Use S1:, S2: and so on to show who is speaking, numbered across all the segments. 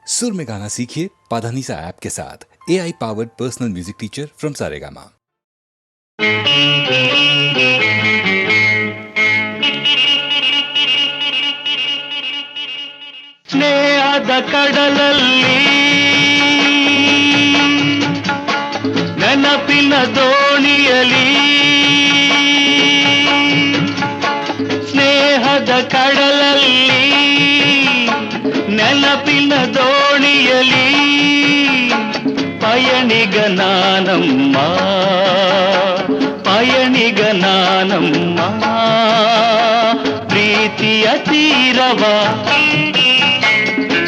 S1: सुर में गाना सीखिए पाधानीसा ऐप के साथ। AI powered personal music teacher from Saregama.
S2: ಸ್ನೇಹದ ಕಡಲಲ್ಲಿ ನೆನಪಿನ ದೋಣಿಯಲಿ, ಸ್ನೇಹದ ಕಡಲಲ್ಲಿ ನೆನಪಿನ ದೋಣಿಯಲಿ ಪಯಣಿಗ ನಾನಮ್ಮ, ಪಯಣಿಗ ನಾನಮ್ಮ. ಪ್ರೀತಿಯ ತೀರವ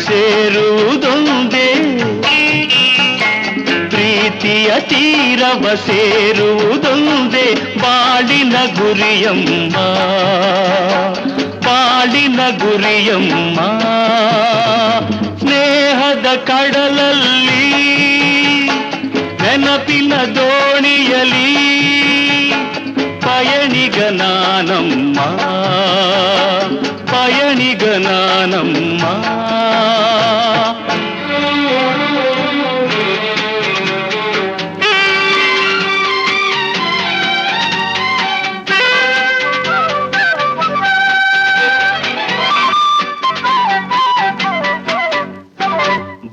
S2: ಸೇರುವುದೊಂದೇ, ಪ್ರೀತಿಯ ತೀರವ ಸೇರುವುದೊಂದೇ ಬಾಳಿನ ಗುರಿಯಮ್ಮ, ಬಾಳಿನ ಗುರಿಯಮ್ಮ. ಸ್ನೇಹದ ಕಡಲಲ್ಲಿ ನೆನಪಿನ ದೋಣಿಯಲಿ ಪಯಣಿಗ ನಾನಮ್ಮ, ಪಯಣಿಗ ನಾನಮ್ಮ.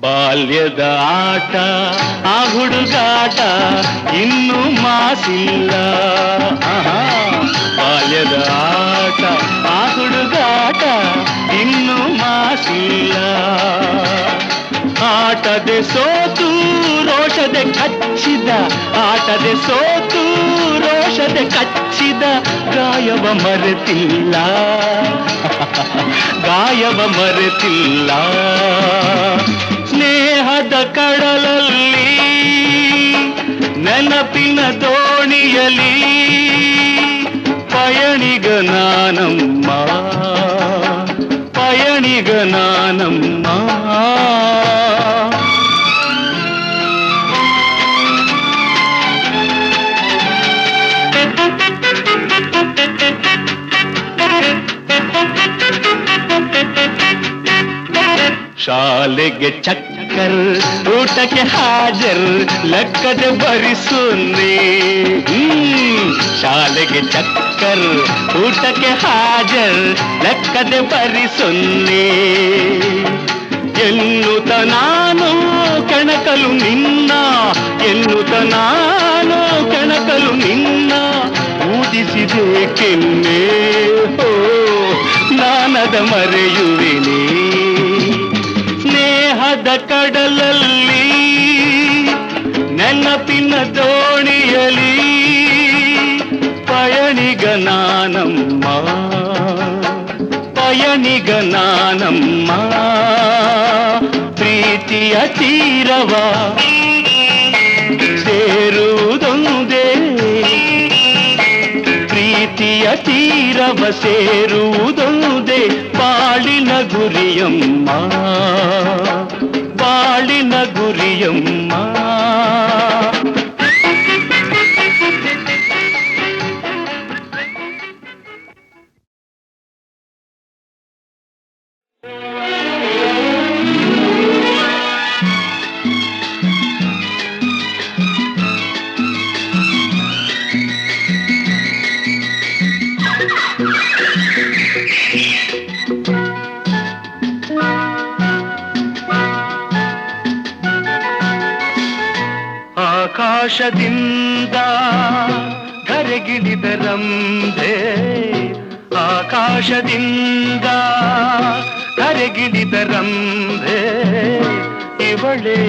S2: ಬಾಲ್ಯದ ಆಟ ಆ ಹುಡುಗಾಟ ಇನ್ನೂ ಮಾಸಿಲ್ಲ, ಬಾಲ್ಯದ ಆಟ ಆ ಹುಡುಗಾಟ ಇನ್ನೂ ಮಾಸಿಲ್ಲ. ಆಟದೆ ಸೋತು ರೋಷದೆ ಕಚ್ಚಿದ, ಆಟದೆ ಸೋತು ರೋಷದೆ ಕಚ್ಚಿದ ಗಾಯವ ಮರೆತಿಲ್ಲ, ಗಾಯವ ಮರೆತಿಲ್ಲ. ಸ್ನೇಹದ ಕಡಲಲ್ಲಿ ನೆನಪಿನ ದೋಣಿಯಲಿ ಪಯಣಿಗ ನಾನಮ್ಮ, ಪಯಣಿಗ ನಾನಮ್ಮ. ಶಾಲೆಗೆ ಚಕ್ಕರ್, ಊಟಕ್ಕೆ ಹಾಜರ್, ಲೆಕ್ಕದೆ ಬರಿಸುನ್ನಿ. ಶಾಲೆಗೆ ಚಕ್ಕರ್, ಊಟಕ್ಕೆ ಹಾಜರ್, ಲೆಕ್ಕದೆ ಬರಿಸುನ್ನಿ. ಎನ್ನುತ್ತ ನಾನು ಕೆಣಕಲು ನಿನ್ನ, ಎನ್ನುತ್ತ ನಾನು ಕೆಣಕಲು ನಿನ್ನ ಊದಿಸಿದೆ ಕೆನ್ನೆ, ಹೋ ನಾನದ ಮರೆಯುವೆನೇ. ಸ್ನೇಹದ ಕಡಲಲ್ಲಿ ನೆನಪಿನ ದೋಣಿಯಲಿ ಪಯಣಿಗ ನಾನಮ್ಮ, ಪಯಣಿಗ ನಾನಮ್ಮ. ಪ್ರೀತಿಯ ತೀರವ ಸೇರುವುದೊಂದೇ, ಪ್ರೀತಿಯ ತೀರವ ಸೇರುವುದೊಂದೇ ಬಾಳಿನ ಗುರಿಯಮ್ಮ, ಬಾಳಿನ ಗುರಿಯಮ್ಮ. ಆಕಾಶದಿಂದ ಧರೆಗಿಳಿದ ರಂಭೆ, ಆಕಾಶದಿಂದ ಧರೆಗಿಳಿದ ರಂಭೆ, ಇವಳೇ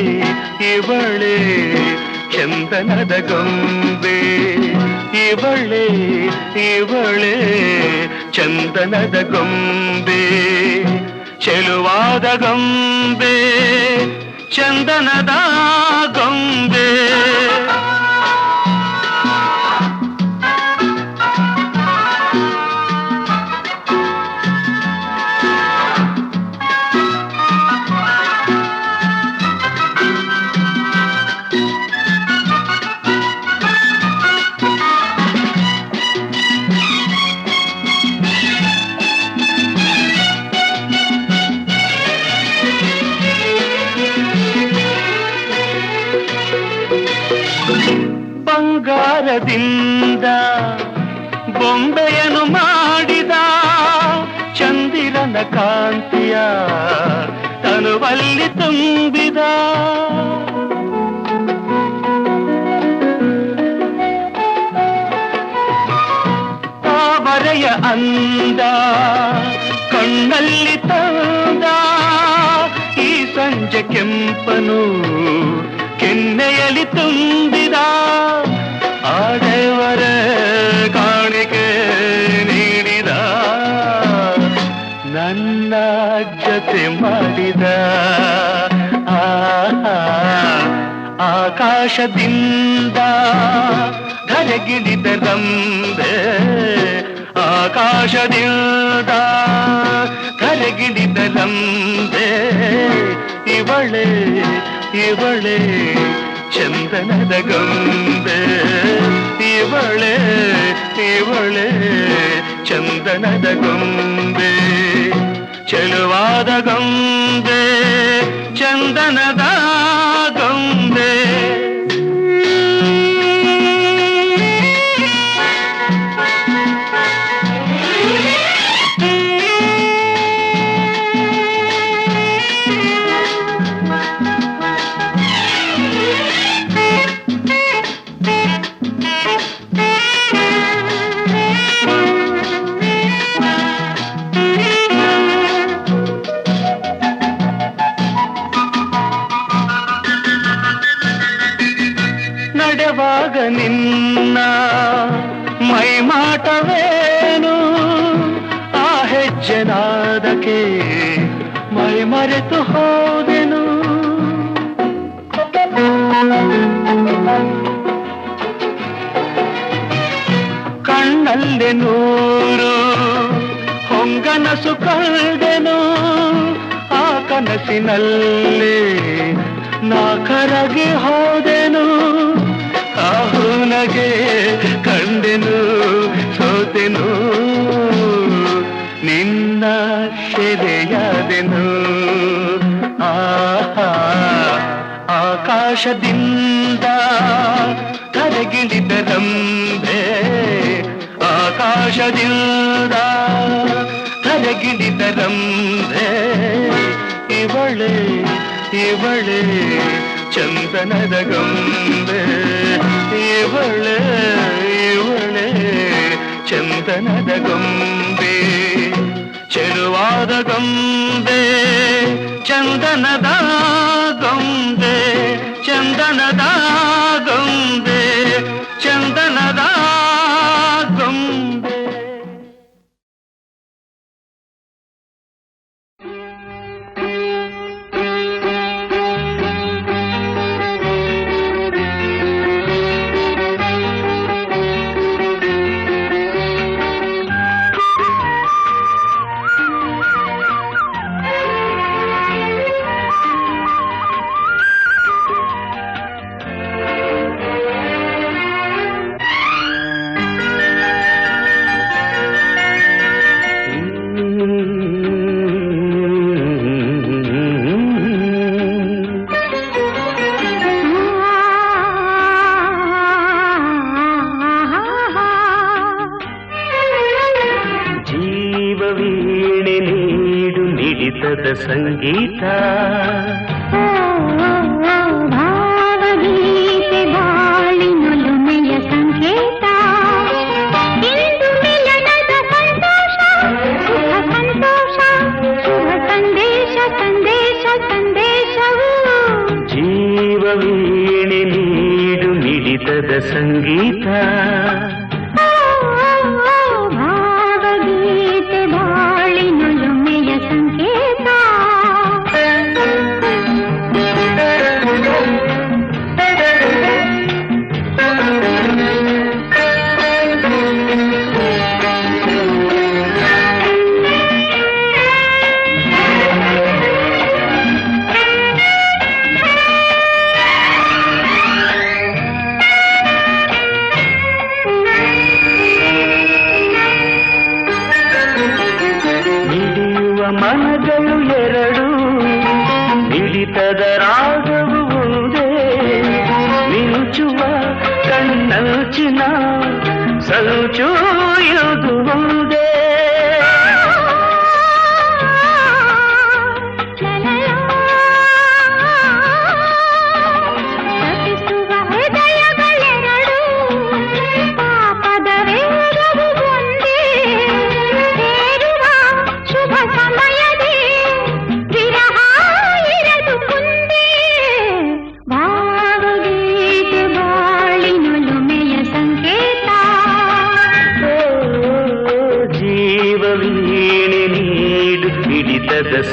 S2: ಇವಳೇ ಚಂದನದ ಗೊಂಬೆ, ಇವಳೇ ಇವಳೇ ಚಂದನದ ಗೊಂಬೆ. ಚೆಲುವಾದ ಗೊಂಬೆ, ಚಂದನದ ಗೊಂಬೆ. ಬಂಗಾರದಿಂದ ಬೊಂಬೆಯನ್ನು ಮಾಡಿದ ಚಂದಿರನ ಕಾಂತಿಯ ತನುವಲ್ಲಿ ತುಂಬಿದ ತಾವರೆಯ ಅಂದ ಕಣ್ಣಲ್ಲಿ ತಂದ ಈ ಸಂಜೆ ಕೆಂಪನು ಕೆನ್ನೆಯಲ್ಲಿ ತುಂಬಿದ ಆಡೆವರ ಕಾಣಿಕೆ ನೀಡಿದ ನನ್ನ ಜೊತೆ ಮಾಡಿದ ಆಕಾಶದಿಂದ ಧರೆಗಿಳಿದ ರಂಬೆ ಆಕಾಶದಿಂದ ಧರೆಗಿಳಿದ ರಂಬೆ ಇವಳೆ ಇವಳೆ ಚಂದನದ ಗೊಂಬೆ ಇವಳೆ ಇವಳೆ ಚಂದನದ ಗೊಂಬೆ ಚೆಲುವಾದ ಗೊಂಬೆ ಚಂದನದ ಗೊಂಬೆ ನಡೆವಾಗ ನಿನ್ನ ಮೈಮಾಟವೇನು ಆ ಹೆಜ್ಜೆನಾದಕ್ಕೆ ಮೈ ಮರೆತು ಹೋದೆನು ಕಣ್ಣಲ್ಲಿ ನೂರು ಹೊಂಗನಸು ಕಂಡೆನು ಆ ಕನಸಿನಲ್ಲಿ ನಾ ಕರಗಿ ಹೋದೆನು ಆಹುನಗೆ ಕಂಡೆನು ಸೋತೆನು ನಿನ್ನ ಸೆರೆಯಾದೆನು ಆಕಾಶದಿಂದ ಧರೆಗಿಳಿದ ರಂಬೆ ಆಕಾಶದಿಂದ ಧರೆಗಿಳಿದ ರಂಬೆ ಇವಳೆ ಇವಳೆ ಚಂದನದ ಗೊಂಬೆ ಇವಳೆ ಇವಳೆ ಚಂದನದ ಗೊಂಬೆ ಚೆಲುವಾದ ಗೊಂಬೆ ಚಂದನದ ಗೊಂಬೆ ಚಂದನದ ಗೊಂಬೆ ಚಂದನದ ಗೊಂಬೆ ಸಂಗೀತ
S3: ಭಾವಗೀತೆ ಬಾಳಿನೊಲುಮೆಯ ಸಂಕೇತ ಇಂದು ಮಿಲನದ ಸಂತೋಷ ಸುಖ ಸಂತೋಷ ಶುಭ ಸಂದೇಶ ಸಂದೇಶ ಸಂದೇಶವು
S2: ಜೀವವೀಣೆ ನೀಡು ಮಿಡಿತದ ಸಂಗೀತ
S3: ಭಾವಗೀತೆ ಬಾಳಿನೊಲುಮೆಯ ಸಂಕೇತ
S2: ಮನಗಳು ಎರಡು ಮಿಡಿತದ ರಾಗವು ಒಂದೇ ಮಿಂಚುವ ಕಣ್ಣಲ್ಲಿ ದಿನ ಸಂಚು ಇದು ಒಂದೇ.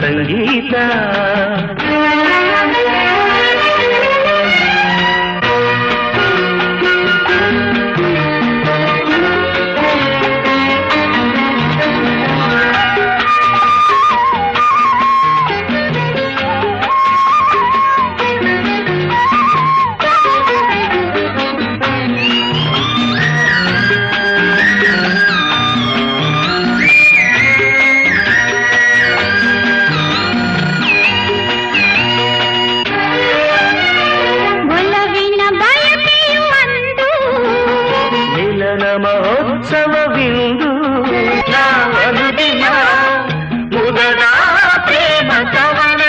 S2: ಸಂಗೀತ ಮಹೋತ್ಸವವಿಂದು ನಾವನುದಿನ ಮುದದ ಪ್ರೇಮ ಕವನ.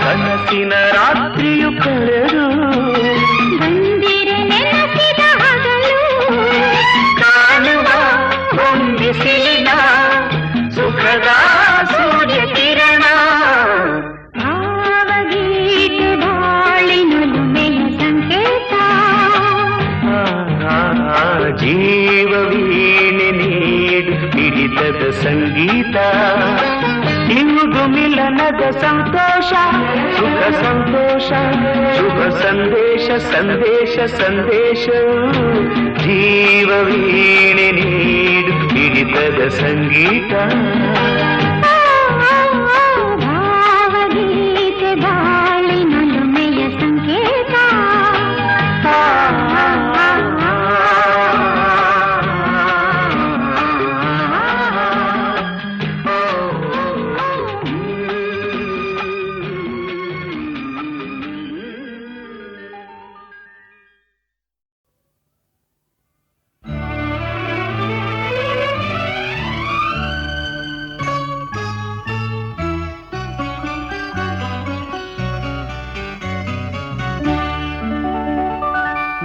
S2: ಕನಸಿನ ರಾತ್ರಿಯು ಕಳೆದು
S3: ಬಂದಿರೆ ನೆನಪಿನ ಹಗಲು
S2: ಕಾಣುವ ಹೊಂದಿಸಿನ ಸುಖದ ಸೂರ್ಯ ಕಿರಣ. ಜೀವವೀಣೆ ನೀಡು ಹಿಡಿತದ ಸಂಗೀತ ಇಂದು ಮಿಲನದ ಸಂತೋಷ ಸುಖ ಸಂತೋಷ ಶುಭ ಸಂದೇಶ ಸಂದೇಶ ಸಂದೇಶ. ಜೀವವೀಣೆ ನೀಡು ಹಿಡಿತದ ಸಂಗೀತ.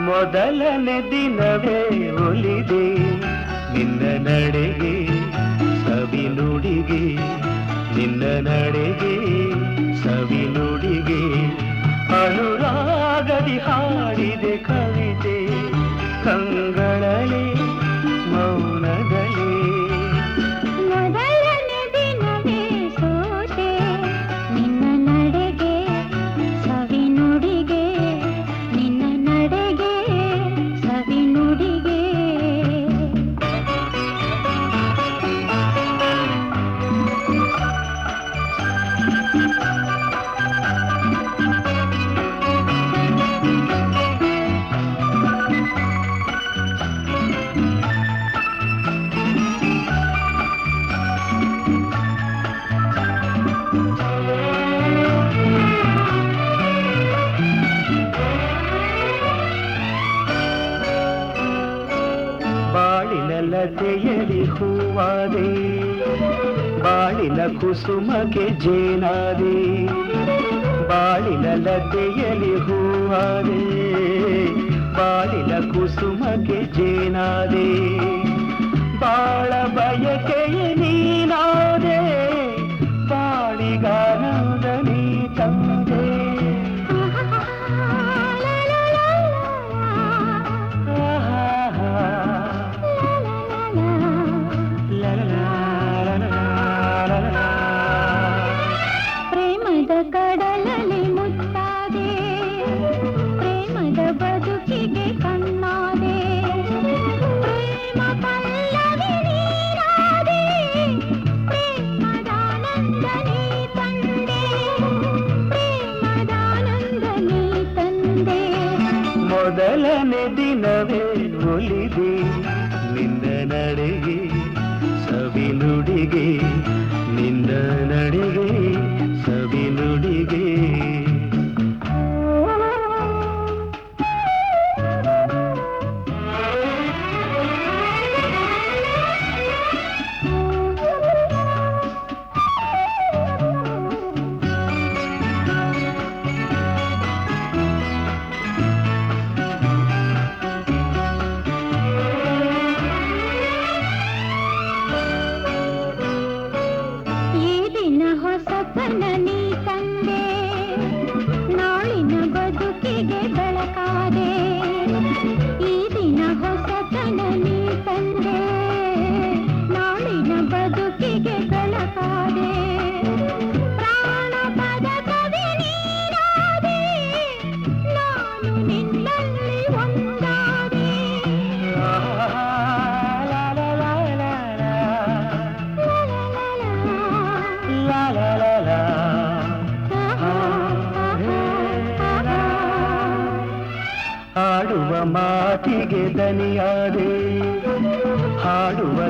S2: ಮೊದಲನೇ ದಿನವೇ ಒಲಿದೆ ನಿನ್ನ ನಡೆಗೆ ಸವಿ ನುಡಿಗೆ ನಿನ್ನ ನಡೆಗೆ ಸವಿ ನುಡಿಗೆ ಅನುರಾಗದಿ ಹಾಡಿದೆ ಕವಿತೆ ಕಂಗಳಲೆ ಮೌನಗಳೇ.
S3: ಮೊದಲನೇ ದಿನವೇ ಸೋತೆ ನಿನ್ನ ನಡೆಗೆ ಸವಿ ನುಡಿಗೆ ನಿನ್ನ ನಡೆಗೆ ಸವಿ ನುಡಿಗೆ.
S2: ಲತೆಯಲಿ ಹೂವಾದೆ ಬಾಳಿನ ಕುಸುಮಗೆ ಜೇನಾದೆ. ಬಾಳಿನ ಲತೆಯಲಿ ಹೂವಾದೆ ಬಾಳಿನ ಕುಸುಮಗೆ ಜೇನಾದೆ. ಬಾಳ ಬಯಕೆಯ ನೀನಾದೆ ಬಾಳಿಗಾನದ ನೀ ತಂದೆ.
S3: ಪ್ರೇಮದ ಕಡಲಲ್ಲಿ ಮುತ್ತಾದೆ ಪ್ರೇಮದ ಬದುಕಿಗೆ ಕಣ್ಣಾದೆ. ಪ್ರೇಮ ಪಲ್ಲವಿ ನೀನಾದೆ ಪ್ರೇಮದಾನಂದ ನೀ ತಂದೆ ಪ್ರೇಮದಾನಂದ ನೀ ತಂದೆ.
S2: ಮೊದಲನೇ ದಿನವೇ ಒಲಿದೆ ನಿನ್ನ ನಡೆಗೆ ಸವಿ ನುಡಿಗೆ ನಿನ್ನ ನಡೆಗೆ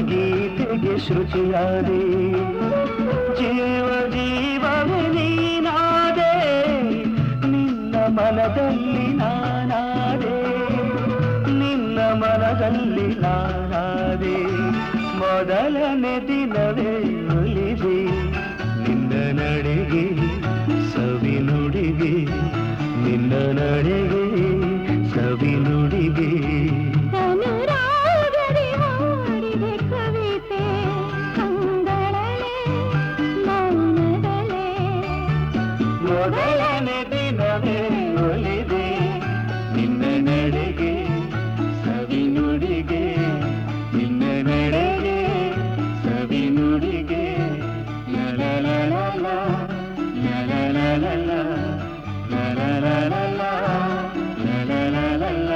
S2: ಗೀತೆಗೆ ಶ್ರುತಿಯಾದೆ ಜೀವ ಜೀವವೇ ನೀನಾದೆ ನಿನ್ನ ಮನದಲ್ಲಿ ನಾನಾದೆ ನಿನ್ನ ಮನದಲ್ಲಿ ನಾನಾದೆ ಮೊದಲನೇ ದಿನವೇ ಒಲಿದೆ ನಿನ್ನ ನಡೆಗೆ ಸವಿ ನುಡಿಗೆ ನಿನ್ನ ನಡೆಗೆ ಸವಿ ನುಡಿಗೆ
S3: ಅನುರಾಗದಿ ಹಾಡಿದೆ ಕವಿತೆ ಕಂಗಳಲೆ ಮೌನದಲೆ
S2: ಮೊದಲನೇ ದಿನವೇ ಒಲಿದೆ ನಿನ್ನ ನಡೆಗೆ ಸವಿ ನುಡಿಗೆ ನಿನ್ನ ನಡೆಗೆ ಸವಿ ನುಡಿಗೆ ಲಲಲಲಲ ಲಲಲಲಲ ಲಲಲಲಲ ಲಲಲಲಲ.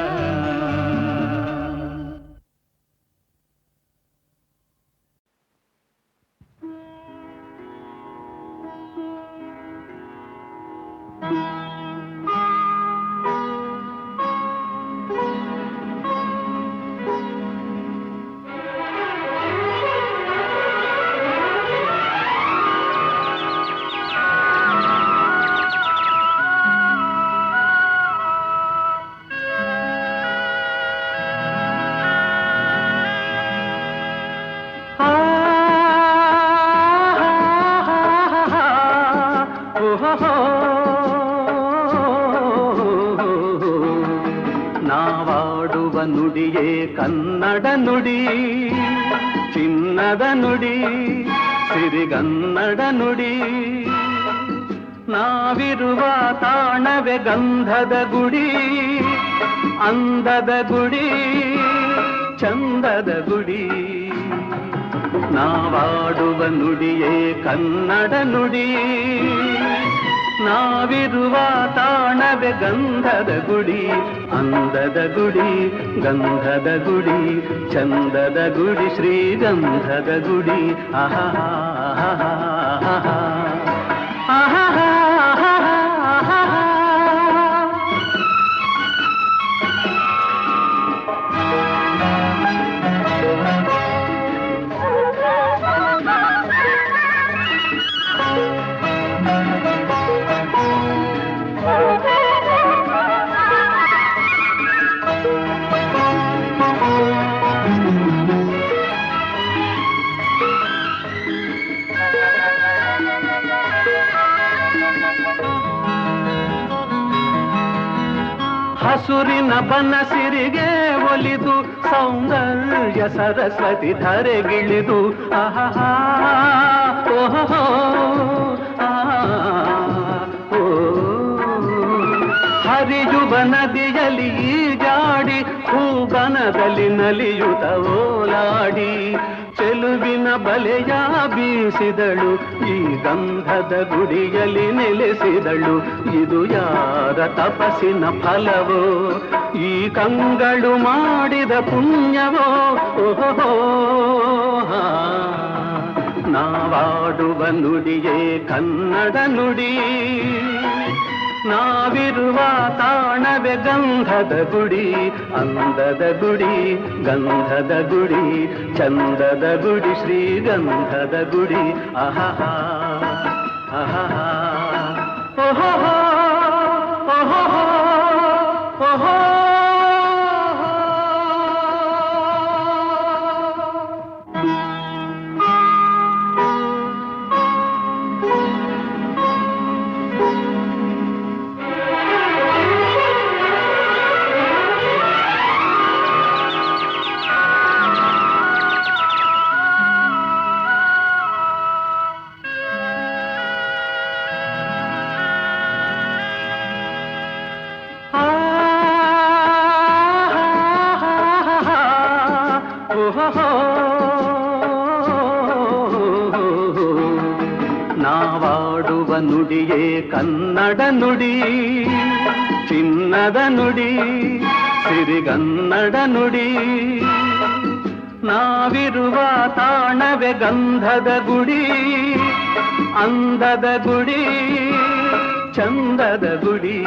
S2: ನಾವಾಡುವ ನುಡಿಯೇ ಕನ್ನಡ ನುಡಿ ಚಿನ್ನದ ನುಡಿ ಸಿರಿಗನ್ನಡ ನುಡಿ ನಾವಿರುವ ತಾಣವೇ ಗಂಧದ ಗುಡಿ ಅಂದದ ಗುಡಿ ಚಂದದ ಗುಡಿ ನಾವಾಡುವ ನುಡಿಯೇ ಕನ್ನಡ ನುಡಿ ನಾವಿರುವ ತಾಣವೇ ಗಂಧದ ಗುಡಿ ಅಂದದ ಗುಡಿ ಗಂಧದ ಗುಡಿ ಚಂದದ ಗುಡಿ ಶ್ರೀಗಂಧದ ಗುಡಿ ಆಹಾ ಆಹಾ ಆಹಾ ಹಸುರಿನ ಬನಸಿರಿಗೆ ಒಲಿದು ಸೌಂದರ್ಯ ಸರಸ್ವತಿ ಧರೆಗಿಳಿದು ಆಹಾ ಓಹೋ ಹರಿಯುವ ನದಿಯಲ್ಲಿ ಈಜಾಡಿ ಹೂಬನದಲ್ಲಿ ನಲಿಯುತ್ತ ಓಲಾಡಿ ಚೆಲುವಿನ ಬಲೆಯ ಬೀಸಿದಳು ಈ ಗಂಧದ ಗುಡಿಯಲ್ಲಿ ನೆಲೆಸಿದಳು ಇದು ಯಾರ ತಪಸ್ಸಿನ ಫಲವೋ ಈ ಕಂಗಳು ಮಾಡಿದ ಪುಣ್ಯವೋ ಓಹೋ ನಾವಾಡುವ ನುಡಿಯೇ ಕನ್ನಡ ನುಡಿ ನಾವಿರುವ ತಾಣವೇ ಗಂಧದ ಗುಡಿ ಅಂದದ ಗುಡಿ ಗಂಧದ ಗುಡಿ ಚಂದದ ಗುಡಿ ಶ್ರೀಗಂಧದ ಗುಡಿ ಆಹಾ ಆಹಾ ಓಹೋ ಓಹೋ ಓಹೋ ನಾವಾಡುವ ನುಡಿಯೇ ಕನ್ನಡ ನುಡಿ ಚಿನ್ನದ ನುಡಿ ಸಿರಿಗನ್ನಡ ನುಡಿ ನಾವಿರುವ ತಾಣವೇ ಗಂಧದ ಗುಡಿ ಅಂದದ ಗುಡಿ ಚಂದದ ಗುಡಿ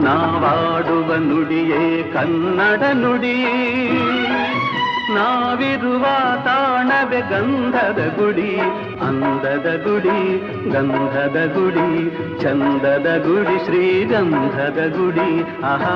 S2: ನಾವಾಡುವ ನುಡಿಯೇ ಕನ್ನಡ ನುಡಿ ನಾವಿರುವ ತಾಣವೇ ಗಂಧದ ಗುಡಿ, ಅಂದದ ಗುಡಿ, ಗಂಧದ ಗುಡಿ, ಚಂದದ ಗುಡಿ, ಶ್ರೀಗಂಧದ ಗುಡಿ. ಆಹಾ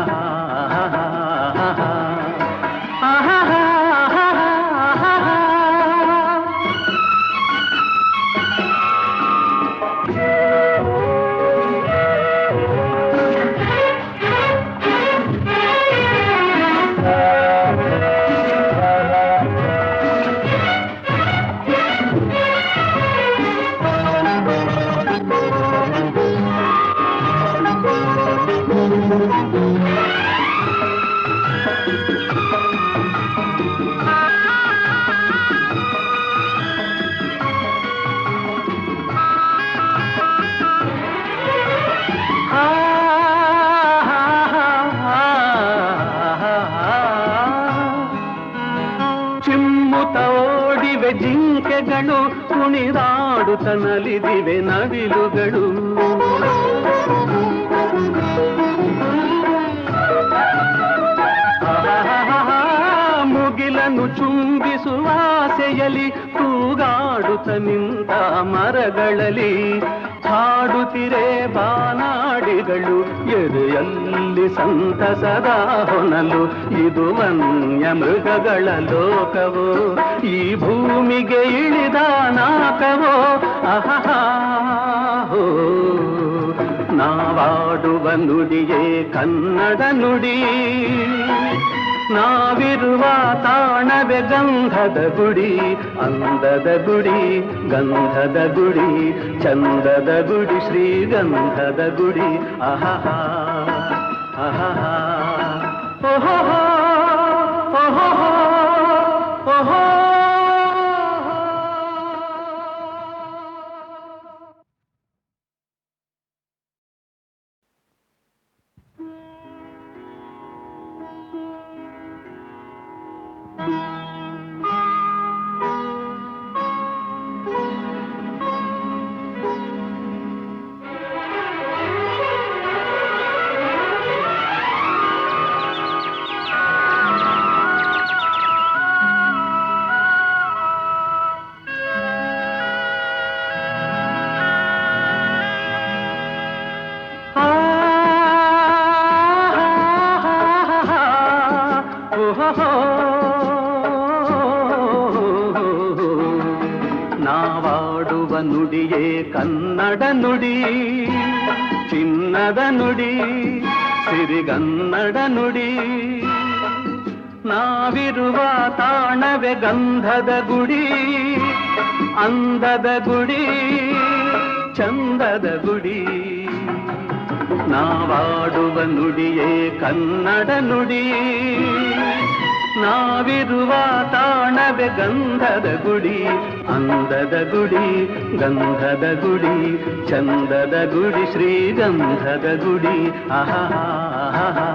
S2: ಜಿಂಕೆಗಳು ಕುಣಿದಾಡುತ್ತ ನಲಿದಿವೆ ನವಿಲುಗಳು. ಮುಗಿಲನ್ನು ಚುಂಬಿಸುವ ಆಸೆಯಲ್ಲಿ ತೂಗಾಡುತ್ತ ನಿಂತ ಮರಗಳಲ್ಲಿ ಹಾಡುತ್ತಿರೆ ಬಾನಾಡಿಗಳು. ಎದೆಯಲ್ಲಿ ಸಂತಸದ ಹೊನಲು, ಇದು ವನ್ಯ ಮೃಗಗಳ ಲೋಕವೋ, ಈ ಭೂಮಿಗೆ ಇಳಿದ ನಾಕವೋ. ಅಹೋ, ನಾವಾಡುವ ನುಡಿಯೇ ಕನ್ನಡ ನುಡಿ, ನಾವಿರುವ ತಾಣವೇ ಗಂಧದ ಗುಡಿ, ಅಂದದ ಗುಡಿ, ಗಂಧದ ಗುಡಿ, ಚಂದದ ಗುಡಿ, ಶ್ರೀಗಂಧದ ಗುಡಿ. ಆಹಾ ಆಹಾ ಓಹೋ ಓಹೋ ಓಹೋ. ನಾವಾಡುವ ನುಡಿಯೇ ಕನ್ನಡ ನುಡಿ, ಚಿನ್ನದ ನುಡಿ, ಸಿರಿಗನ್ನಡ ನುಡಿ, ನಾವಿರುವ ತಾಣವೇ ಗಂಧದ ಗುಡಿ, ಅಂದದ ಗುಡಿ, ಚಂದದ ಗುಡಿ, ನಾವಾಡುವ ನುಡಿಯೇ ಕನ್ನಡ ನುಡಿ, ನಾವಿರುವ ತಾಣವೇ ಗಂಧದ ಗುಡಿ, ಅಂದದ ಗುಡಿ, ಗಂಧದ ಗುಡಿ, ಚಂದದ ಗುಡಿ, ಶ್ರೀಗಂಧದ ಗುಡಿ. ಆಹಾ ಆಹಾ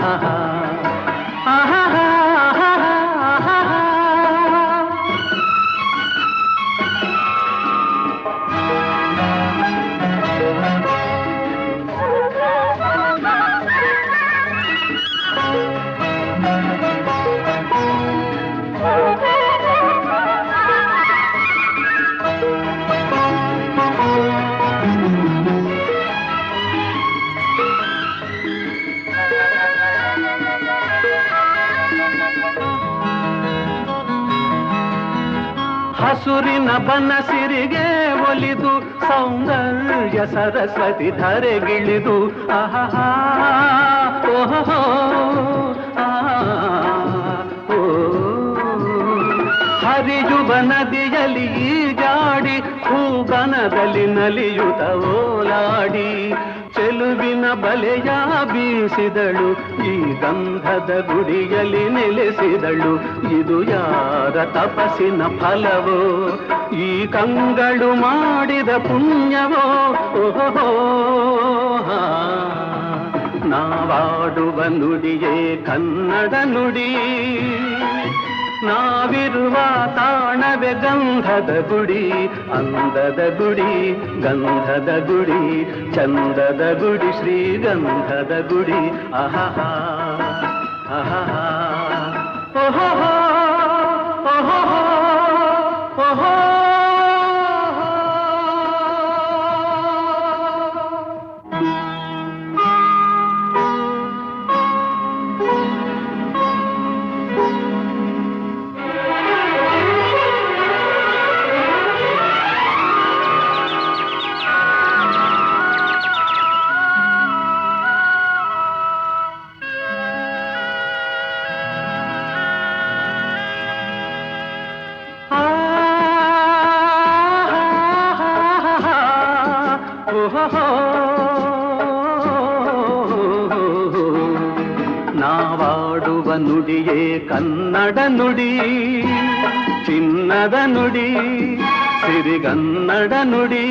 S2: ಆಹಾ ಹಸುರಿನ ಬನಸಿರಿಗೆ ಒಲಿದು ಸೌಂದರ್ಯ ಸರಸ್ವತಿ ಧರೆಗಿಳಿದು. ಆಹಾ ಓಹೋ ಹರಿಯುವ ನದಿಯಲ್ಲಿ ಈಜಾಡಿ, ಹೂಗನದಲ್ಲಿ ನಲಿಯುತ್ತ ಓಲಾಡಿ, ಚೆಲುವಿನ ಬಲೆಯ ಬೀಸಿದಳು, ಈ ಗಂಧದ ಗುಡಿಯಲ್ಲಿ ನೆಲೆಸಿದಳು. ಇದು ಯಾರ ತಪಸ್ಸಿನ ಫಲವೋ, ಈ ಕಂಗಳು ಮಾಡಿದ ಪುಣ್ಯವೋ. ಓಹೋ, ನಾವಾಡುವ ನುಡಿಯೇ ಕನ್ನಡ ನುಡಿ, ನಾವಿರುವ ತಾಣವೇ ಗಂಧದ ಗುಡಿ, ಅಂದದ ಗುಡಿ, ಗಂಧದ ಗುಡಿ, ಚಂದದ ಗುಡಿ, ಶ್ರೀಗಂಧದ ಗುಡಿ. ಆಹಾ ಆಹಾ ಓಹೋ ಓಹೋ ನಾವಾಡುವ ನುಡಿಯೇ ಕನ್ನಡ ನುಡಿ, ಚಿನ್ನದ ನುಡಿ, ಸಿರಿಗನ್ನಡ ನುಡಿ.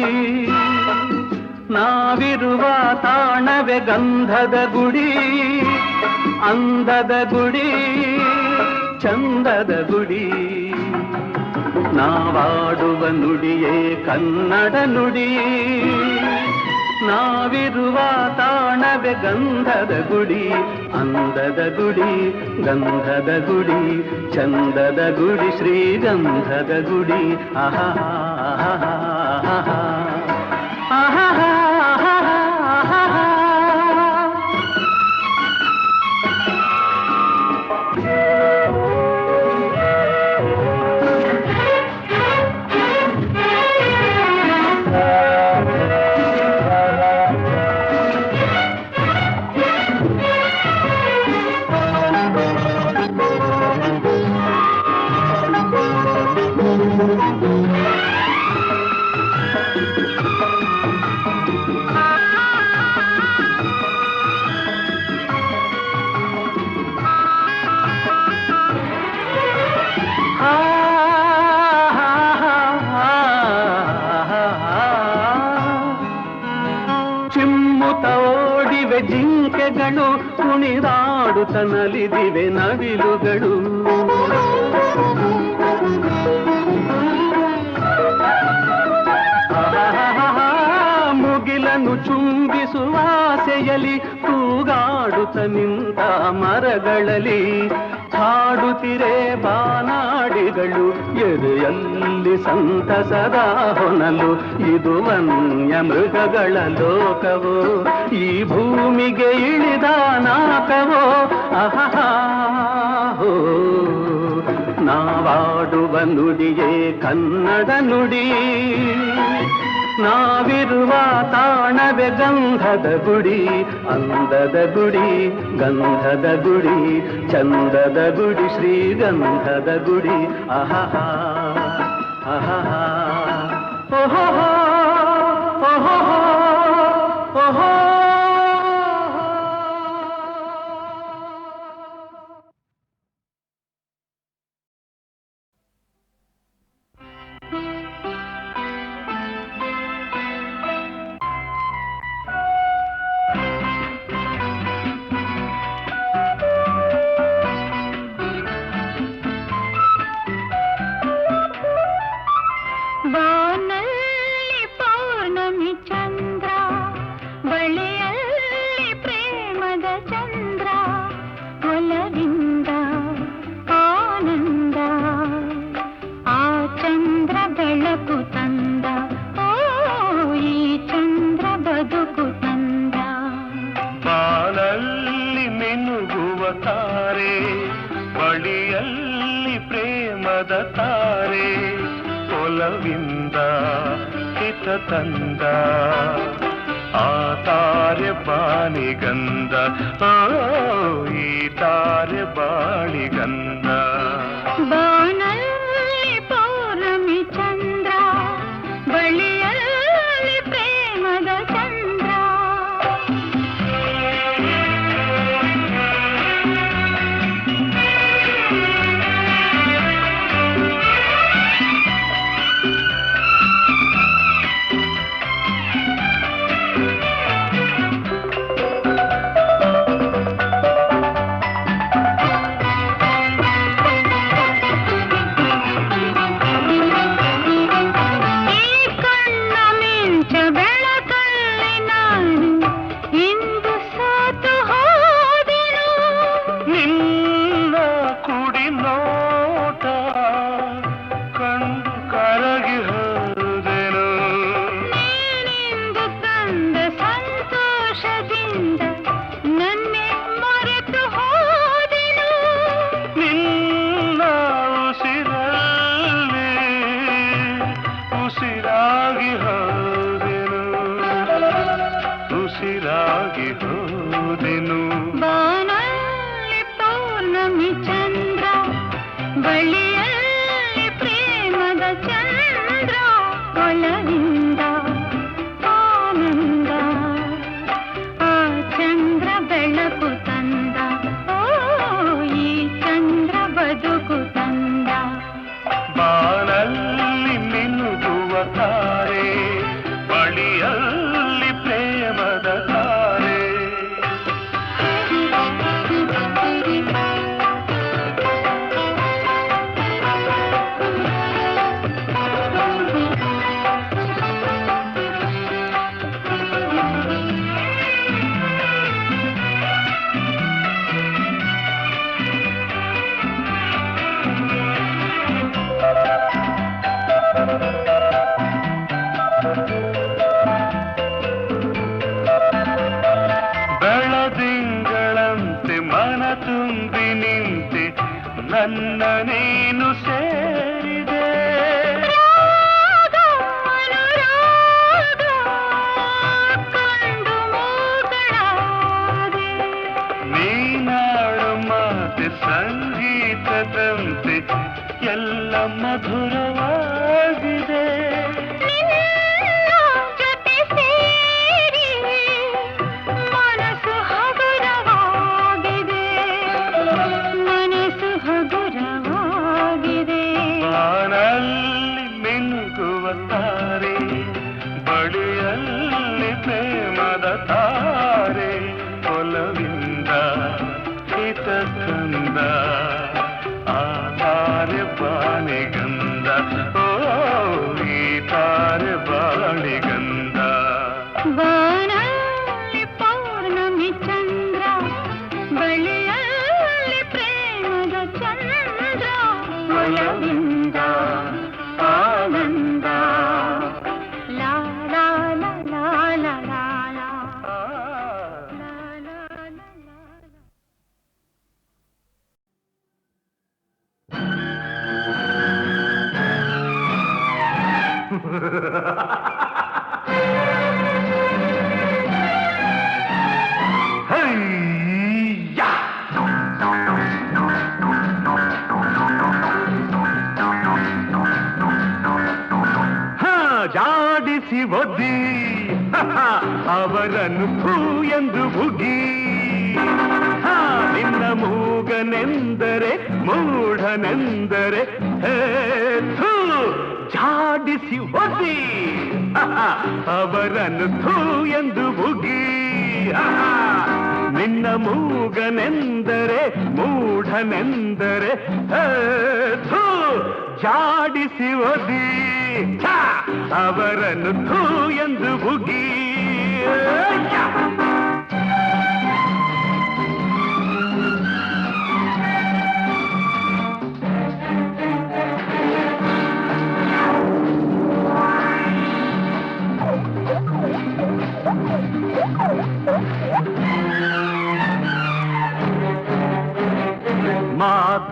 S2: ನಾವಿರುವ ತಾಣವೇ ಗಂಧದ ಗುಡಿ, ಅಂದದ ಗುಡಿ, ಚಂದದ ಗುಡಿ. ನಾವಾಡುವ ನುಡಿಯೇ ಕನ್ನಡ ನುಡಿ, ನಾವಿರುವ ತಾಣವೇ ಗಂಧದ ಗುಡಿ, ಅಂದದ ಗುಡಿ, ಗಂಧದ ಗುಡಿ, ಚಂದದ ಗುಡಿ, ಶ್ರೀಗಂಧದ ಗುಡಿ. ಆಹಾ ಆಹಾ ಆಹಾ ಚಿಮ್ಮುತ್ತೋಡಿವೆ ಜಿಂಕೆಗಳು, ಕುಣಿದಾಡುತ್ತ ನಲಿದಿವೆ ನವಿಲುಗಳು. ಮುಗಿಲನ್ನು ಚುಂಬಿಸುವ ಆಸೆಯಲ್ಲಿ ತೂಗಾಡುತ್ತ ನಿಂತ ಮರಗಳಲ್ಲಿ ಹಾಡುತ್ತಿರೆ ಬಾನಾಡಿಗಳು, ಎದೆಯಲ್ಲಿ ಸಂತಸದ ಹೊನಲು. ಇದು ವನ್ಯ ಮೃಗಗಳ ಲೋಕವೋ, ಈ ಭೂಮಿಗೆ ಇಳಿದ ನಾಕವೋ. ಆಹಾ ನಾವಾಡುವ ನುಡಿಯೇ ಕನ್ನಡ ನುಡಿ, ನಾವಿರುವ ತಾಣವೇ ಗಂಧದ ಗುಡಿ, ಅಂದದ ಗುಡಿ, ಗಂಧದ ಗುಡಿ, ಚಂದದ ಗುಡಿ, ಶ್ರೀಗಂಧದ ಗುಡಿ. ಆಹಾ ಆಹಾ ಓಹೋ ಓಹೋ ಓಹೋ.
S3: ಬಾನಲ್ಲಿ ಪೌರ್ಣಮಿ ಚಂದ್ರ, ಬಳಿಯಲ್ಲಿ ಪ್ರೇಮದ ಚಂದ್ರ, ಒಲವಿಂದ ಆನಂದ, ಆ ಚಂದ್ರ ಬೆಳಕು ತಂದ, ಓ ಈ ಚಂದ್ರ ಬದುಕು ತಂದ.
S4: ಬಾಳಲ್ಲಿ ಮಿನುಗುವ ತಾರೆ, ಬಳಿಯಲ್ಲಿ ಪ್ರೇಮದ ತಾರೆ, ಒಲವಿಂದ ಹಿತ ತಂದ, ಆ ತಾರೆ ಬಾಳಿಗಂಧ, ಓ ಈ ತಾರೆ ಬಾಳಿಗಂಧ.
S3: ಬಾನಲ್ಲಿ ಪೌರ್ಣಮಿ ಚಂದ್ರ, ಬಳಿಯಲ್ಲಿ ಪ್ರೇಮದ ಚಂದ್ರ.
S4: ಮಧುರವಾಗಿದೆ.
S3: ನಿನ್ನ ಜೊತೆ ಸೇರಿ ಮನಸ್ಸು ಹಗುರವಾಗಿದೆ, ಮನಸ್ಸು ಹಗುರವಾಗಿದೆ.
S4: ಬಾನಲ್ಲಿ ಮಿನುಗುವ ತಾರೆ, ಬಳಿಯಲ್ಲಿ ಪ್ರೇಮದ ತಾರೆ, ಒಲವಿಂದ ಹಿತ ತಂದ ಆ ತಾರೆ ಬಾಣಿಗಂಧ, ಓ ಈ ತಾರೆ ಬಾಣಿಗಂಧ.
S3: ಬಾನಲ್ಲಿ ಪೌರ್ಣಮಿ ಚಂದ್ರ, ಬಳಿಯಲ್ಲಿ ಪ್ರೇಮದ ಚಂದ್ರ, ಒಲವಿಂದ ಆನಂದ. ಲಾ ಲಾ ಲಾ ಲಾ ಲಾ ಲಾ ಲಾ. ಲಾ ಲಾ ಲಾ ಲಾ ಲಾ.
S4: ಹೈಯಾ! ಜಾಡಿಸಿ ಒದ್ದಿ ಅವರನ್ನು ಥೂ ಎಂದು ಬುಗಿ. ನಿನ್ನ ಮೂಗನೆಂದರೆ ಮೂಢನೆಂದರೆ ಹೇ ಥೂ, ಜಾಡಿಸಿ ಒದ್ದಿ ಅವರನ್ನು ಥೂ ಎಂದು ಬುಗಿ. ನಿನ್ನ ಮೂಗನೆಂದರೆ ಮೂಢನೆಂದರೆ ಹೇ ಥೂ, ಜಾಡಿಸಿ ಒದ್ದಿ ಅವರನ್ನು ಥೂ ಎಂದು ಬುಗಿ.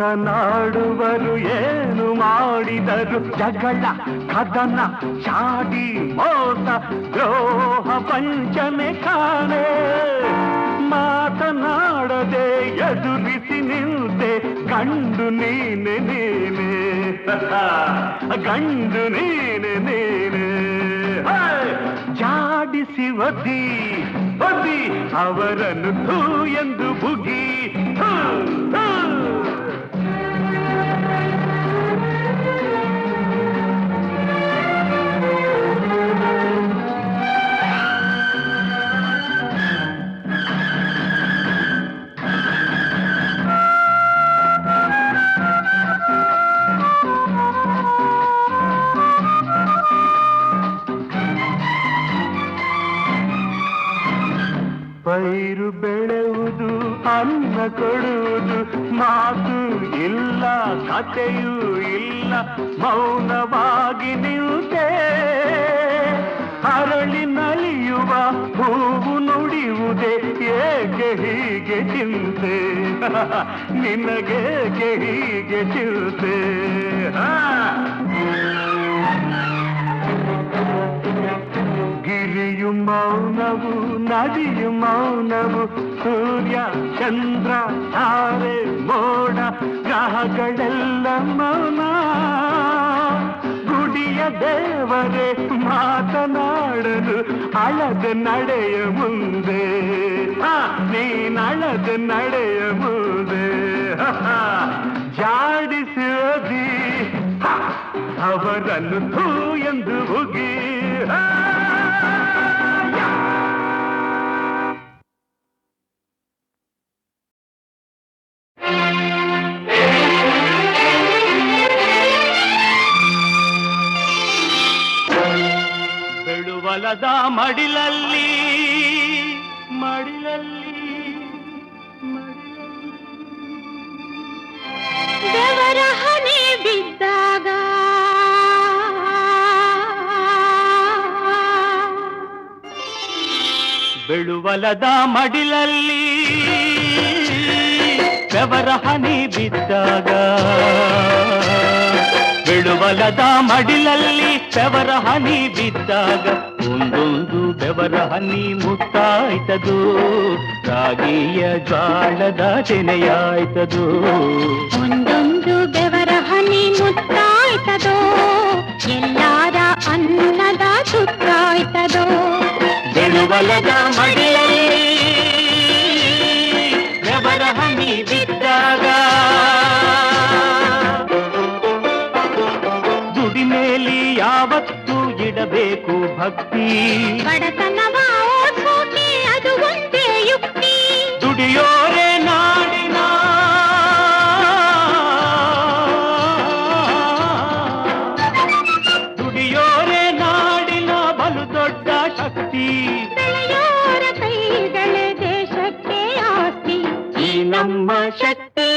S4: ಮಾತನಾಡುವರು ಏನು ಮಾಡಿದರು, ಜಗಳ ಕದನ ಚಾಡಿ ಮೋಸ ದ್ರೋಹ ವಂಚನೆ ಕಾಣೆ. ಮಾತನಾಡದೆ ಎದುರಿಸಿ ನಿಲ್ತೆ ಗಂಡು ನೀನೆ ನೀನೆ, ಗಂಡು ನೀನೆ ನೀನೆ. ಜಾಡಿಸಿ ಒದ್ದಿ ಒದ್ದಿ ಅವರನ್ನು ಥೂ ಎಂದು ಬುಗಿ. ಥೂ, ಥೂ. ಪೈರು ಬೆಳೆಯುವುದು ಅನ್ನ ಕೊಡುವುದು, ಮಾತು ಇಲ್ಲ ಕಥೆಯೂ ಇಲ್ಲ, ಮೌನವಾಗಿ ನಿಲ್ತೆ. ಅರಳಿ ನಲಿಯುವ ಹೂವು ನುಡಿಯುವುದೇ ಏಕೆ ಹೀಗೆ ಚಿಂತೆ, ನಿನಗೇಕೆ ಹೀಗೆ ಚಿಂತೆ. ಗಿರಿಯು ಮೌನವು ನದಿಯು ಮೌನವು, ಸೂರ್ಯ ಚಂದ್ರ ತಾರೆ ಮೋಡ ಗ್ರಹಗಳೆಲ್ಲ ಮೌನ. ಗುಡಿಯ ದೇವರೇ ಮಾತನಾಡಲು ಅಳದ ನಡೆಯ ಮುಂದೆ, ನೀನಳದ ನಡೆಯ ಮುಂದೆ. ಜಾಡಿಸಿ ಅವರನ್ನು ಥೂ ಎಂದು ಹೋಗಿ. ಬೆಳುವಲದ ಮಡಿಲಲ್ಲಿ ಮಡಿಲಲ್ಲಿ
S3: ದೇವರ ಹನಿ ಬಿದ್ದಾಗ
S2: ಬೆಳುವಲದ ಮಡಿಲಲ್ಲಿ ಬೆವರ ಹನಿ ಬಿದ್ದಾಗ, ಬೆಳುವಲದ ಮಡಿಲಲ್ಲಿ ಬೆವರ ಹನಿ ಬಿದ್ದಾಗ, ಒಂದೊಂದು ಬೆವರ ಹನಿ ಮುತ್ತಾಯ್ತದು, ರಾಗಿಯ ಜ್ವಾಳದ ತೆನೆಯಾಯ್ತದು.
S3: ಒಂದೊಂದು ಬೆವರ ಹನಿ ಮುತ್ತಾಯ್ತದು,
S2: ಯಾವತ್ತೂ ಇಡಬೇಕು ಭಕ್ತಿ.
S3: ಬಡತನವ ಓಡ್ಸೋಕೆ ಅದು ಒಂದೇ ಯುಕ್ತಿ.
S2: ದುಡಿಯೋರೆ ನಾಡಿನ ದುಡಿಯೋರೆ ನಾಡಿನ ಬಲು ದೊಡ್ಡ ಶಕ್ತಿ.
S3: ಬೆಳೆಯೋರ ಕೈಗಳೇ ದೇಶಕ್ಕೆ ಆಸ್ತಿ.
S2: ಈ ನಮ್ಮ ಶಕ್ತಿ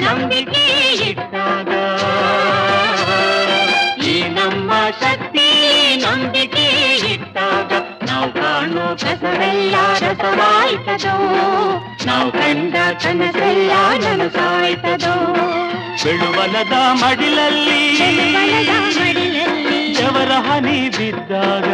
S2: ನಂಬಿಕೆ ಇಟ್ಟಾಗ, ಈ ನಮ್ಮ ಶಕ್ತಿ ನಂಬಿಕೆ ಇಟ್ಟಾಗ ನಾವು ಕಾಣೋ ಕಸವೆಲ್ಲ ರಸವಾಯ್ತದೋ, ನಾವು ಕಂಡ ಕನಸೆಲ್ಲ ನನಸಾಯ್ತದೋ. ಬೆಳುವಲದ ಮಡಿಲಲ್ಲಿ ಬೆವರ ಹನಿ ಬಿದ್ದಾಗ,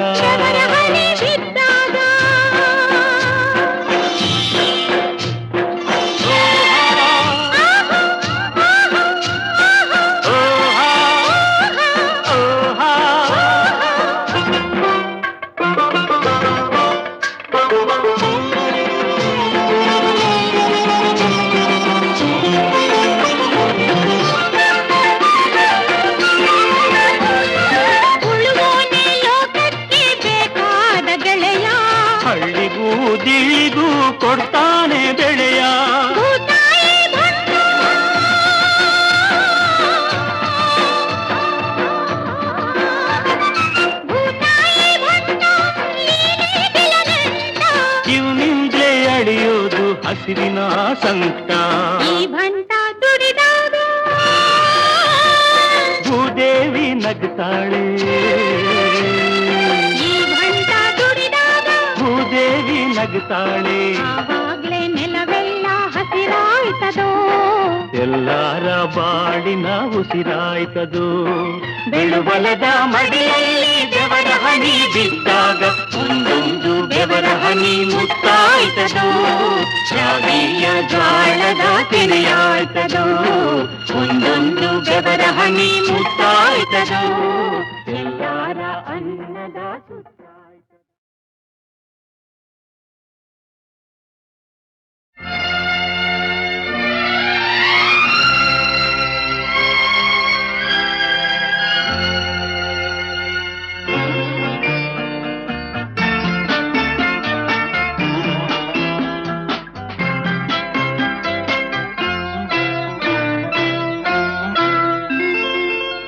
S2: ದಿಳಿಗೂ ಕೊಡ್ತಾನೆ ಬೆಳೆಯ. ಇವನಿಂದಲೇ ಅಳಿಯೋದು ಹಸಿರಿನ ಸಂಕಟ. ಭೂದೇವಿ ನಗ್ತಾಳೆ, ಭೂದೇವಿ ನಗ್ತಾಳೆ.
S3: ನೆಲವೆಲ್ಲ ಹಸಿರಾಯ್ತದೋ,
S2: ಎಲ್ಲಾರ ಬಾಡಿನ ಉಸಿರಾಯ್ತದೋ. ಬೆಳುಬಲದ ಮಡಿಯಲ್ಲಿ ಬೆವರ ಹನಿ ಬಿದ್ದಾಗ ಒಂದೊಂದು ಬೆವರ ಹನಿ ಮುತ್ತಾಯ್ತದೋ. ಶಾವಿಯ ಜ್ವಾಳದ ತೆರೆಯಾಯ್ತದೋ, ಒಂದೊಂದು ಬೆವರ ಹನಿ ಮುತ್ತಾಯ್ತದೋ. ಎಲ್ಲಾರ ಅನ್ನದ ಸುತ್ತಾಯ್ತದೋ.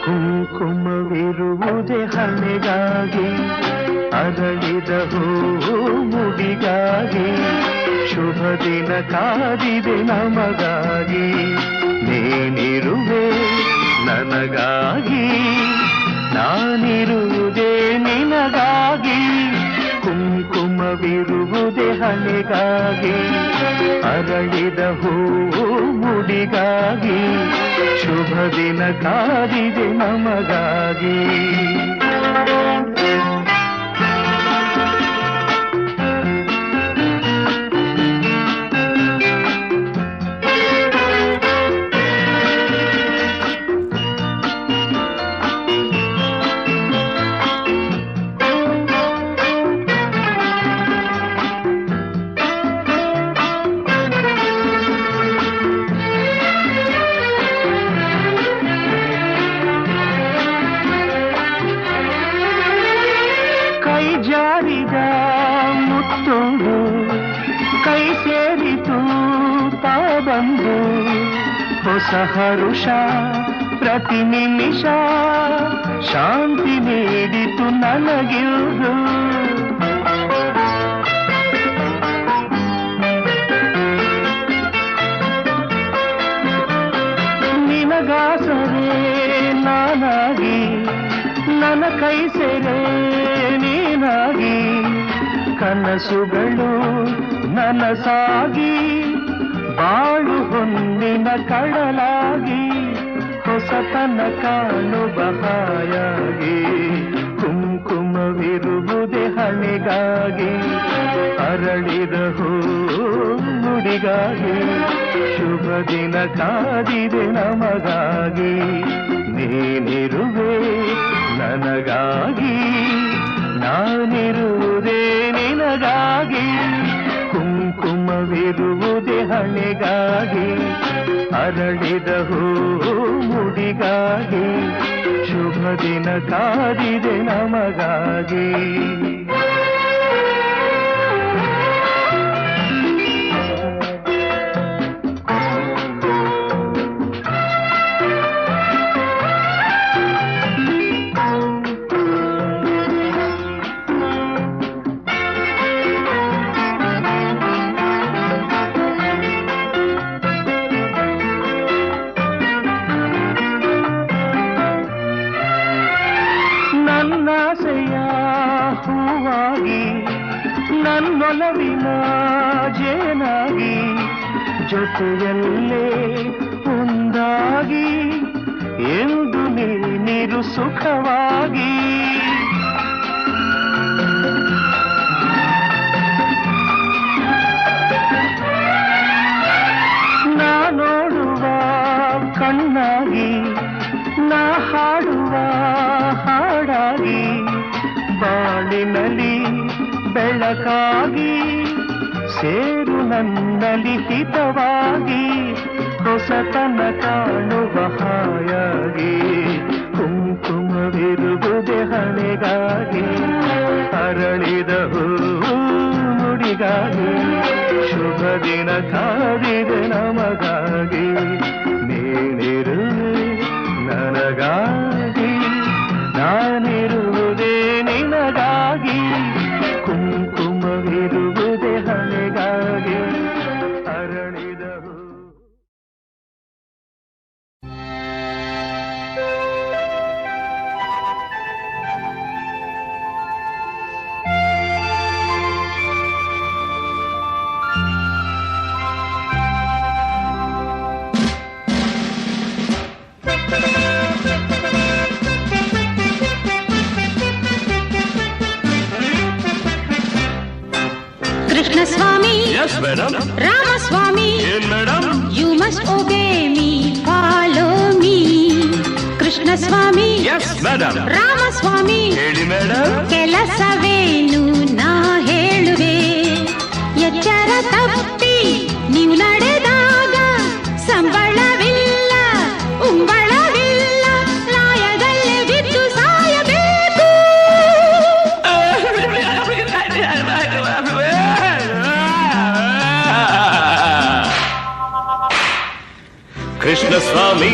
S2: ಕುಂಕುಮವಿರುವುದೇ ಹಣೆಗಾಗಿ, ಅರಳಿದ ಹೂವು ಮುಡಿಗಾಗಿ. ಶುಭ ದಿನ ಕಾದಿದೆ ನಮಗಾಗಿ, ನೀನಿರುವೆ ನನಗಾಗಿ, ನಾನಿರುವುದೇ ನಿನಗಾಗಿ. ಕುಂಕುಮವಿರುವುದೇ ಹಣೆಗಾಗಿ, ಅರಳಿದ ಹೂವು ಮುಡಿಗಾಗಿ. ಶುಭ ದಿನ ಕಾದಿದೆ ನಮಗಾಗಿ. ಜಾರಿದ ಮುತ್ತೊಂದು ಕೈ ಸೇರಿತು ತಾ ಬಂದು, ಹೊಸ ಹರುಷ ಪ್ರತಿ ನಿಮಿಷ ಶಾಂತಿ ನೀಡಿತು ನನಗಿರುವುದು. ನಿನಗಾಸರೆ ನಾನಾಗಿ, ನನ್ನ ಕೈ ಸೇರೆ ನೀನಾಗಿ. ಕನಸುಗಳು ನನಸಾಗಿ, ಬಾಳು ಹೊನ್ನಿನ ಕಡಲಾಗಿ. ಹೊಸತನ ಕಾಣುವ ಹಾಯಾಗಿ, ಕುಂಕುಮವಿರುವುದೇ ಹಣೆಗಾಗಿ, ಅರಳಿದ ಹೂ ಮುಡಿಗಾಗಿ. ಶುಭ ದಿನ ಕಾದಿದೆ ನಮಗಾಗಿ, ನೀನಿರುವೆ ನನಗಾಗಿ, ನಾನಿರುವುದೇ ನಿನಗಾಗಿ. ಕುಂಕುಮವಿರುವುದೇ ಹಣೆಗಾಗಿ ಅರಳಿದ ಹೂ ಮುಡಿಗಾಗಿ ಶುಭ ದಿನ ಕಾದಿದೆ ನಮಗಾಗಿ. ನನ್ನಾಸೆಯ ಹೂವಾಗಿ ನನ್ನೊಲವಿನ ಜೇನಾಗಿ ಜೊತೆಯಲ್ಲೇ ಒಂದಾಗಿ ಎಂದು ನೀರು ಸುಖವಾಗಿ ನಾ ನೋಡುವ ಕಣ್ಣಾಗಿ ನಾ ಹಾಡುವ ಹಾಡಾಗಿ ಬಾಳಿನಲ್ಲಿ ಬೆಳಕಾಗಿ ಸೇರು ನನ್ನಲ್ಲಿ ಹಿತವಾಗಿ ಹೊಸತನ ಕಾಣುವ ಹಾಯಾಗಿ ಕುಂಕುಮವಿರುವುದೇ ಹಣೆಗಾಗಿ ಅರಳಿದ ಹೂ ಮುಡಿಗಾಗಿ ಶುಭ ದಿನ ಕಾದಿದೆ ನಮಗಾಗಿ ನೀನಿರುವೆ ನನಗಾಗಿ ನಾನಿರುವುದೇ ನಿನಗಾಗಿ ಕುಂಕುಮವಿರುವುದೇ ಹಣೆಗಾಗಿ ಅರಳಿದ ಹೂ.
S3: Krishnaswamy,
S4: Yes, madam.
S3: Ramaswamy,
S4: Yes, madam.
S3: you must obey me, follow me. Krishnaswamy,
S4: Yes, madam.
S3: Ramaswamy,
S4: ಹೇಳಿ ಮೇಡಮ್.
S3: ಕೆಲಸವೇನು ನಾ ಹೇಳುವೆ, ಎಚ್ಚರ ತಪ್ಪಿ ನೀವು ನಡೆದಾಗ ಸಂಬಳವಿಲ್ಲ ಉಂಬಳವಿಲ್ಲ, ಲಾಯದಲ್ಲೇ ಬಿದ್ದು ಸಾಯಬೇಕು.
S4: ಕೃಷ್ಣಸ್ವಾಮಿ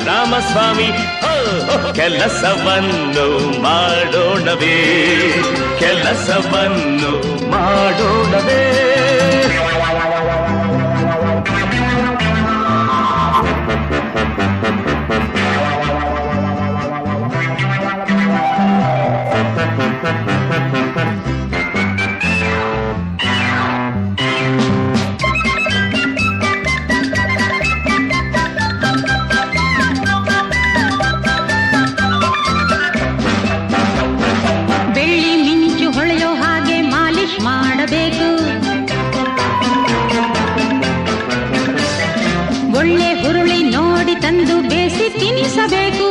S4: ರಾಮಸ್ವಾಮಿ ಕೆಲಸವನ್ನು ಮಾಡೋಣವೇ, ಕೆಲಸವನ್ನು ಮಾಡೋಣವೇ.
S3: ಬೆಳ್ಳಿ ಮಿಂಚು ಹೊಳೆಯೋ ಹಾಗೆ ಮಾಲಿಶ್ ಮಾಡಬೇಕು, ಒಳ್ಳೆ ಹುರುಳಿ ನೋಡಿ ತಂದು ಬೇಸಿ ತಿನ್ನಿಸಬೇಕು.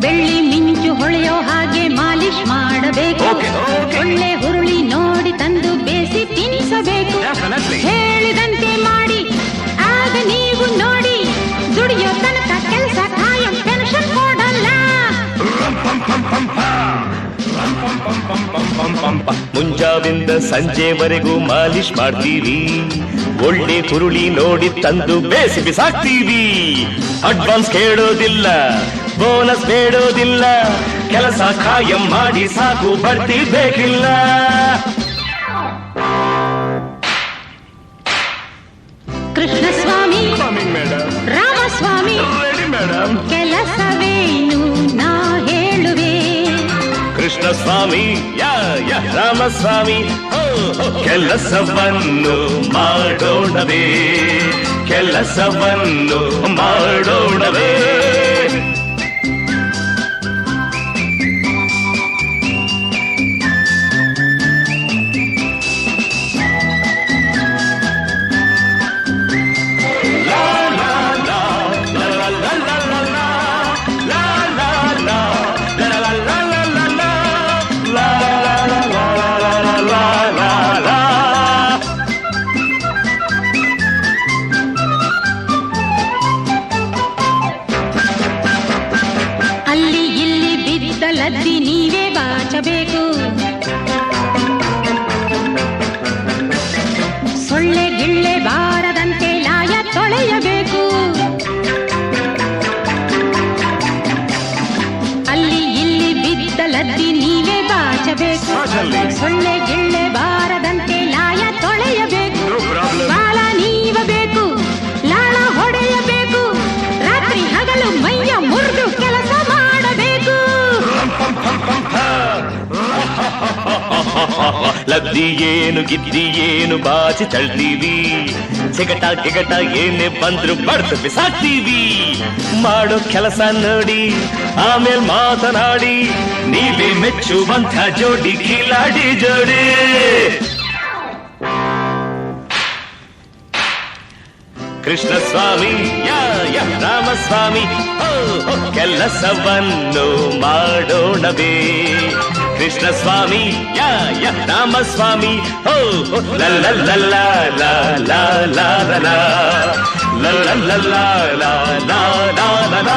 S3: ಬೆಳ್ಳಿ ಮಿಂಚು ಹೊಳೆಯೋ ಹಾಗೆ ಮಾಲಿಶ್ ಮಾಡಬೇಕು, ಒಳ್ಳೆ ಹುರುಳಿ ನೋಡಿ ತಂದು ಬೇಸಿ ತಿನ್ನಿಸಬೇಕು. ಹೇಳಿದಂತೆ ಮಾಡಿ ಆಗ ನೀವು ನೋಡಿ, ದುಡಿಯೋ ತನಕ ಕೆಲಸ ಕಾಯಂ ಟೆನ್ಷನ್ ಕೊಡಲ್ಲ.
S4: ಮುಂಜಾವಿಂದ ಸಂಜೆವರೆಗೂ ಮಾಲಿಶ್ ಮಾಡ್ತೀವಿ, ಒಳ್ಳೆ ಕುರುಳಿ ನೋಡಿ ತಂದು ಬೇಸಿ ಬಿಸಾಕ್ತೀವಿ. ಅಡ್ವಾನ್ಸ್ ಕೇಳೋದಿಲ್ಲ, ಬೋನಸ್ ಬೇಡೋದಿಲ್ಲ, ಕೆಲಸ ಕಾಯಂ ಮಾಡಿ ಸಾಕು ಬಡ್ತಿ ಬೇಕಿಲ್ಲ.
S3: ಕೃಷ್ಣಸ್ವಾಮಿ, ರಾಮಸ್ವಾಮಿ, ಕೆಲಸವೇನು ನಾ ಹೇಳುವೆ.
S4: ಕೃಷ್ಣಸ್ವಾಮಿ ರಾಮಸ್ವಾಮಿ ಕೆಲಸವನ್ನು ಮಾಡೋಣವೇ, ಕೆಲಸವನ್ನು ಮಾಡೋಣವೇ. la
S3: ಬಾಚಬೇಕು. ಸೊಳ್ಳೆ ಗಿಳ್ಳೆ ಬಾರದಂತೆ ಲಾಯ ತೊಳೆಯಬೇಕು. ಅಲ್ಲಿ ಇಲ್ಲಿ ಬಿದ್ದ ಲದ್ದಿ ನೀವೇ ಬಾಚಬೇಕು. ಸೊಳ್ಳೆ ಗಿಳ್ಳೆ ಬಾರದಂತೆ ಲಾಯ ತೊಳೆಯಬೇಕು. ಬಾಲ ನೀವಬೇಕು, ಲಾಳ ಹೊಡೆಯಬೇಕು. ರಾತ್ರಿ ಹಗಲು ಮೈಯ ಮುರಿದು ಕೆಲಸ ಮಾಡಬೇಕು.
S4: ಲದ್ದಿ ಏನು ಗಿದ್ದಿ ಏನು ಬಾಚಿ ತಳ್ತೀವಿ. ಚಿಗಟ ಗಿಗಟ ಏನೇ ಬಂದ್ರು ಬಡ್ದು ಬಿಸಾಕ್ತೀವಿ. ಮಾಡೋ ಕೆಲಸ ನೋಡಿ ಆಮೇಲೆ ಮಾತನಾಡಿ, ನೀವೇ ಮೆಚ್ಚುವಂಥ ಜೋಡಿ ಕಿಲಾಡಿ ಜೋಡಿ. ಕೃಷ್ಣ ಸ್ವಾಮಿ ಯ ರಾಮಸ್ವಾಮಿ, ಕೆಲಸವನ್ನು ಮಾಡೋಣವೇ. ಕೃಷ್ಣ ಸ್ವಾಮಿ ಯ ರಾಮಸ್ವಾಮಿ, ಲಲ್ಲ ಲಲ್ಲ ಲ ಲ ಲ ಲ ಲ ಲ ಲ ಲ ಲ ಲ ಲ ಲ ಲ.